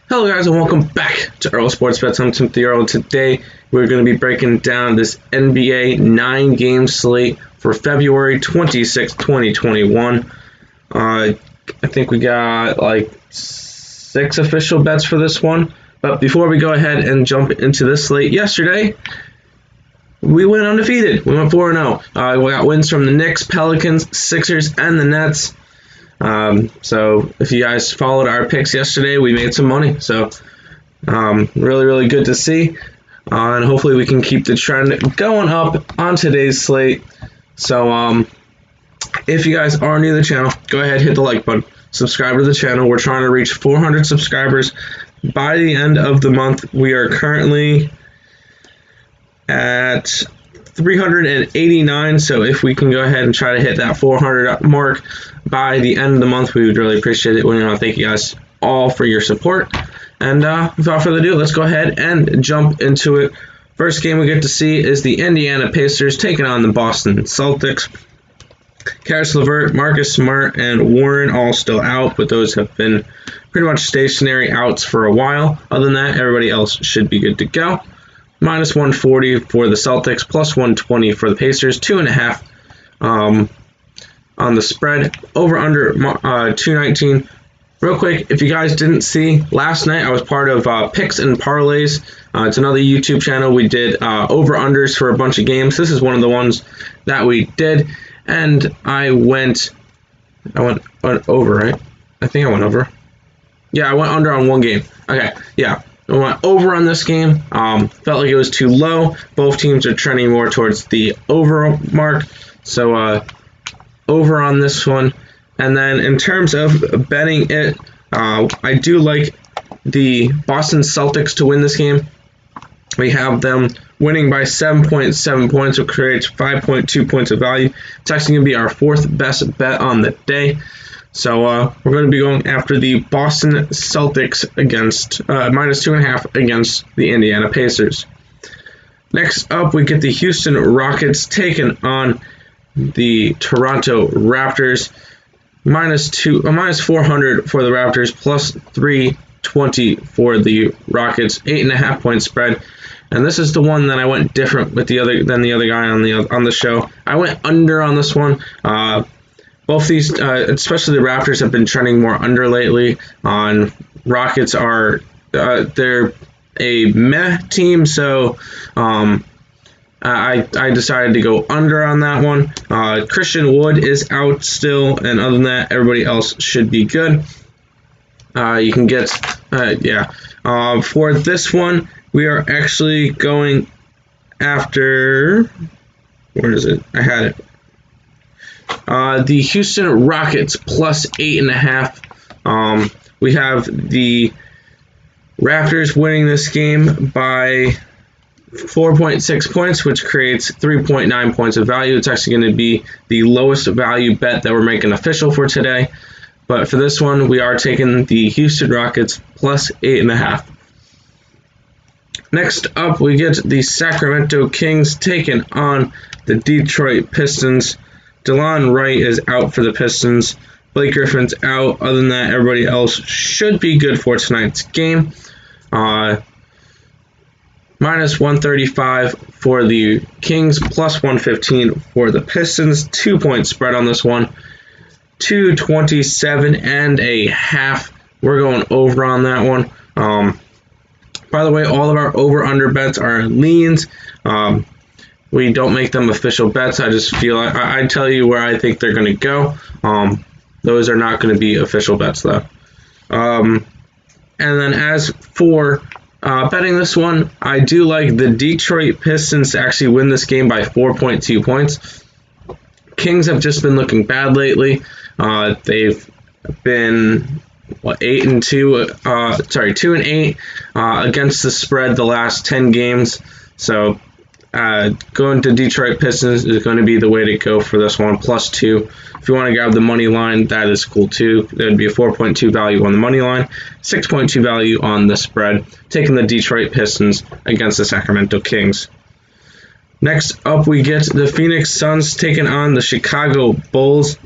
Hello guys and welcome back to Earl Sports Bets. I'm Timothy Earl. Today we're going to be breaking down this NBA 9-game slate for February 26, 2021. I think we got like 6 official bets for this one. But before we go ahead and jump into this slate, yesterday we went undefeated. We went 4-0. We got wins from the Knicks, Pelicans, Sixers, and the Nets. So if you guys followed our picks yesterday, we made some money. So really good to see. And hopefully we can keep the trend going up on today's slate. So if you guys are new to the channel, go ahead, hit the like button, subscribe to the channel. We're trying to reach 400 subscribers by the end of the month. We are currently at 389, so if we can go ahead and try to hit that 400 mark by the end of the month, we would really appreciate it. We want to thank you guys all for your support. And without further ado, let's go ahead and jump into it. First game we get to see is the Indiana Pacers taking on the Boston Celtics. Karis LeVert, Marcus Smart, and Warren all still out, but those have been pretty much stationary outs for a while. Other than that, everybody else should be good to go. Minus 140 for the Celtics, plus 120 for the Pacers, 2.5 on the spread. Over under 219. Real quick, if you guys didn't see, last night I was part of Picks and Parlays. It's another YouTube channel. We did over-unders for a bunch of games. This is one of the ones that we did. And I went over, right? I think I went over. Yeah, I went under on one game. Okay, yeah. I went over on this game. Felt like it was too low. Both teams are trending more towards the over mark. So over on this one. And then in terms of betting it, I do like the Boston Celtics to win this game. We have them winning by 7.7 points, which creates 5.2 points of value. It's actually going to be our 4th best bet on the day. So we're going to be going after the Boston Celtics against minus 2.5 against the Indiana Pacers. Next up, we get the Houston Rockets taking on the Toronto Raptors. Minus 400 for the Raptors, plus 320 for the Rockets. 8.5 point spread. And this is the one that I went different with the other guy on the show. I went under on this one. Both these, especially the Raptors, have been trending more under lately. Rockets are they're a meh team, so I decided to go under on that one. Christian Wood is out still, and other than that, everybody else should be good. You can get for this one, we are actually going after. Where is it? I had it. The Houston Rockets plus 8.5. We have the Raptors winning this game by 4.6 points, which creates 3.9 points of value. It's actually going to be the lowest value bet that we're making official for today. But for this one, we are taking the Houston Rockets plus 8.5. Next up, we get the Sacramento Kings taking on the Detroit Pistons. DeLon Wright is out for the Pistons. Blake Griffin's out. Other than that, everybody else should be good for tonight's game. Minus 135 for the Kings, plus 115 for the Pistons. 2-point spread on this one. 227.5. We're going over on that one. By the way, all of our over-under bets are leans. We don't make them official bets. I just feel I tell you where I think they're going to go. Those are not going to be official bets, though. And then as for betting this one, I do like the Detroit Pistons to actually win this game by 4.2 points. Kings have just been looking bad lately. They've been 2-8 against the spread the last 10 games. So going to Detroit Pistons is going to be the way to go for this one, plus 2. If you want to grab the money line, that is cool too. There would be a 4.2 value on the money line, 6.2 value on the spread, taking the Detroit Pistons against the Sacramento Kings. Next up, we get the Phoenix Suns taking on the Chicago Bulls.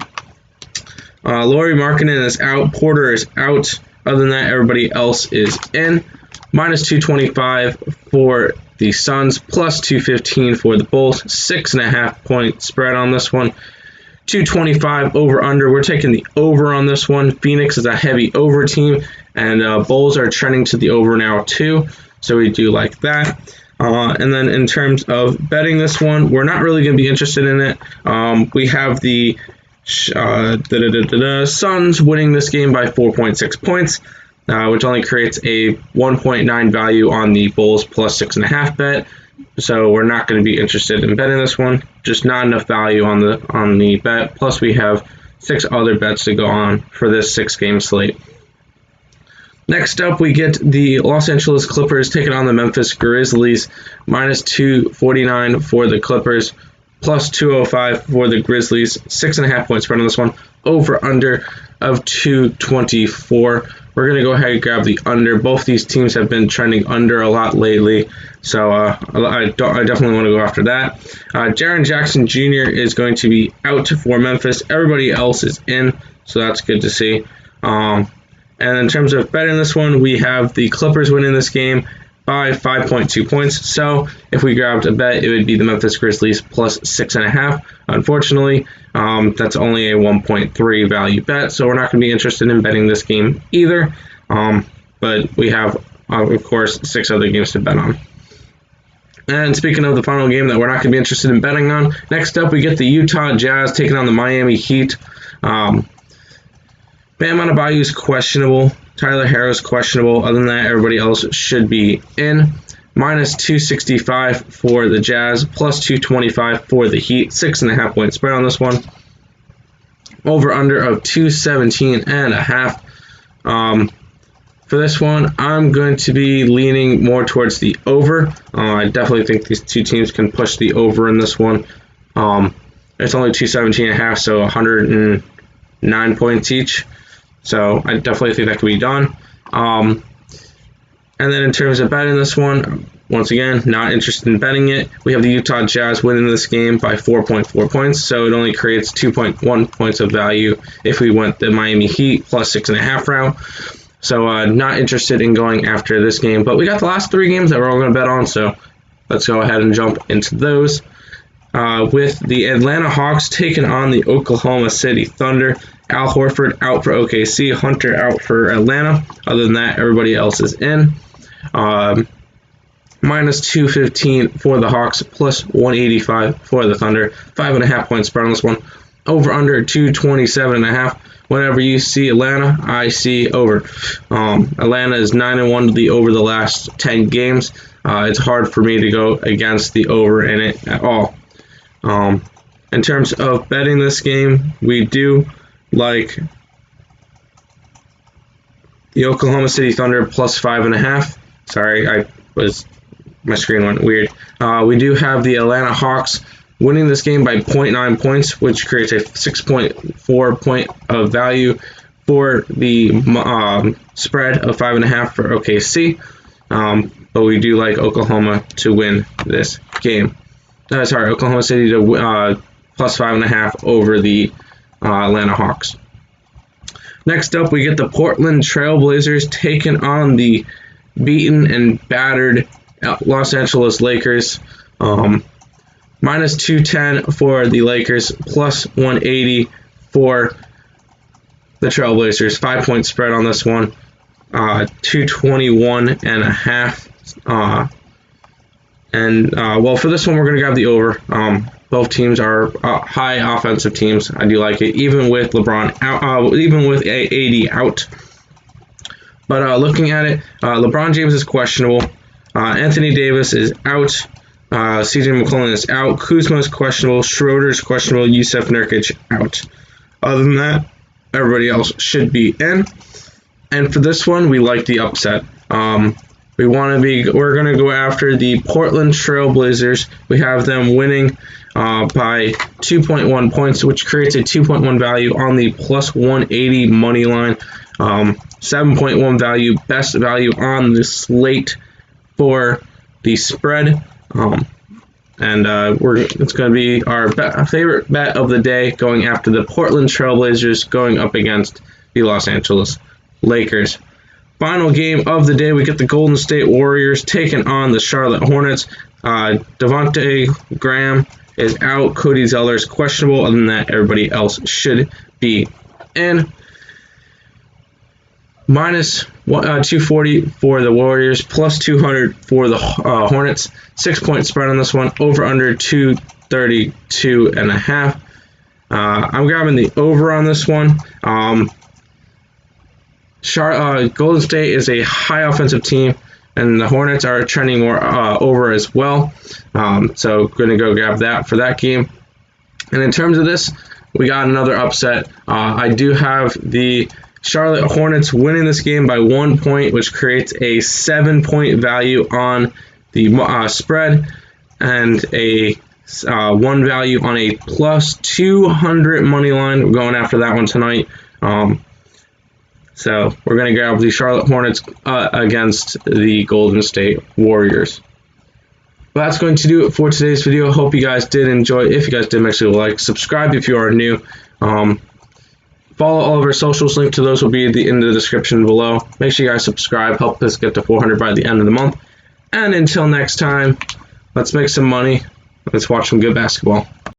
Lauri Markkanen is out. Porter is out. Other than that, everybody else is in. Minus 225 for the Suns, plus 215 for the Bulls. 6.5 point spread on this one. 225 over under. We're taking the over on this one. Phoenix is a heavy over team, and Bulls are trending to the over now too. So we do like that. And then in terms of betting this one, we're not really going to be interested in it. We have the Suns winning this game by 4.6 points, which only creates a 1.9 value on the Bulls plus 6.5 bet. So we're not going to be interested in betting this one. Just not enough value on the bet. Plus we have 6 other bets to go on for this 6-game slate. Next up, we get the Los Angeles Clippers taking on the Memphis Grizzlies. Minus 249 for the Clippers, plus 205 for the Grizzlies. 6.5 point spread on this one. Over under of 224. We're going to go ahead and grab the under. Both these teams have been trending under a lot lately, so I definitely want to go after that. Jaren Jackson Jr. is going to be out for Memphis. Everybody else is in, so that's good to see. And in terms of betting this one, we have the Clippers winning this game by 5.2 points. So if we grabbed a bet, it would be the Memphis Grizzlies plus 6.5. Unfortunately, that's only a 1.3 value bet, so we're not going to be interested in betting this game either. But we have, of course, 6 other games to bet on. And speaking of the final game that we're not going to be interested in betting on, next up we get the Utah Jazz taking on the Miami Heat. Bam Adebayo is questionable. Tyler Harris questionable. Other than that, everybody else should be in. Minus 265 for the Jazz, plus 225 for the Heat. 6.5 point spread on this one. Over under of 217.5. For this one, I'm going to be leaning more towards the over. I definitely think these two teams can push the over in this one. It's only 217.5, so 109 points each. So I definitely think that could be done. And then in terms of betting this one, once again, not interested in betting it. We have the Utah Jazz winning this game by 4.4 points, so it only creates 2.1 points of value if we went the Miami Heat plus 6.5 route. So not interested in going after this game. But we got the last 3 games that we're all going to bet on, so let's go ahead and jump into those. With the Atlanta Hawks taking on the Oklahoma City Thunder. Al Horford out for OKC, Hunter out for Atlanta. Other than that, everybody else is in. Minus 215 for the Hawks, plus 185 for the Thunder. 5.5 point spread on this one. Over under 227.5. Whenever you see Atlanta, I see over. Atlanta is 9-1 over the last 10 games. It's hard for me to go against the over in it at all. In terms of betting this game, we do like the Oklahoma City Thunder plus 5.5. Sorry, my screen went weird. We do have the Atlanta Hawks winning this game by 0.9 points, which creates a 6.4 point of value for the spread of 5.5 for OKC. But we do like Oklahoma to win this game. Oklahoma City to plus 5.5 over the Atlanta Hawks. Next up, we get the Portland Trail Blazers taking on the beaten and battered Los Angeles Lakers. Minus 210 for the Lakers, plus 180 for the Trail Blazers. 5 point spread on this one. 221.5. Well, for this one, we're going to grab the over. Both teams are high offensive teams. I do like it, even with LeBron out, even with AD out. But looking at it, LeBron James is questionable. Anthony Davis is out. CJ McCollum is out. Kuzma is questionable. Schroeder is questionable. Yusuf Nurkic out. Other than that, everybody else should be in. And for this one, we like the upset. We're going to go after the Portland Trail Blazers. We have them winning by 2.1 points, which creates a 2.1 value on the plus 180 money line. 7.1 value, best value on the slate for the spread. It's going to be our favorite bet of the day, going after the Portland Trail Blazers, going up against the Los Angeles Lakers. final game of the day, we get the Golden State Warriors taking on the Charlotte Hornets. Devontae Graham is out. Cody Zeller is questionable. Other than that, everybody else should be in. Minus 240 for the Warriors, plus 200 for the Hornets. 6-point spread on this one. Over under 232.5. I'm grabbing the over on this one. Golden State is a high offensive team, and the Hornets are trending more over as well. So going to go grab that for that game. And in terms of this, we got another upset. I do have the Charlotte Hornets winning this game by 1 point, which creates a 7-point value on the spread, and a 1 value on a plus 200 money line. We're going after that one tonight. So we're going to grab the Charlotte Hornets against the Golden State Warriors. Well, that's going to do it for today's video. Hope you guys did enjoy. If you guys did, make sure to like, subscribe if you are new. Follow all of our socials. Link to those will be in the description below. Make sure you guys subscribe. Help us get to 400 by the end of the month. And until next time, let's make some money. Let's watch some good basketball.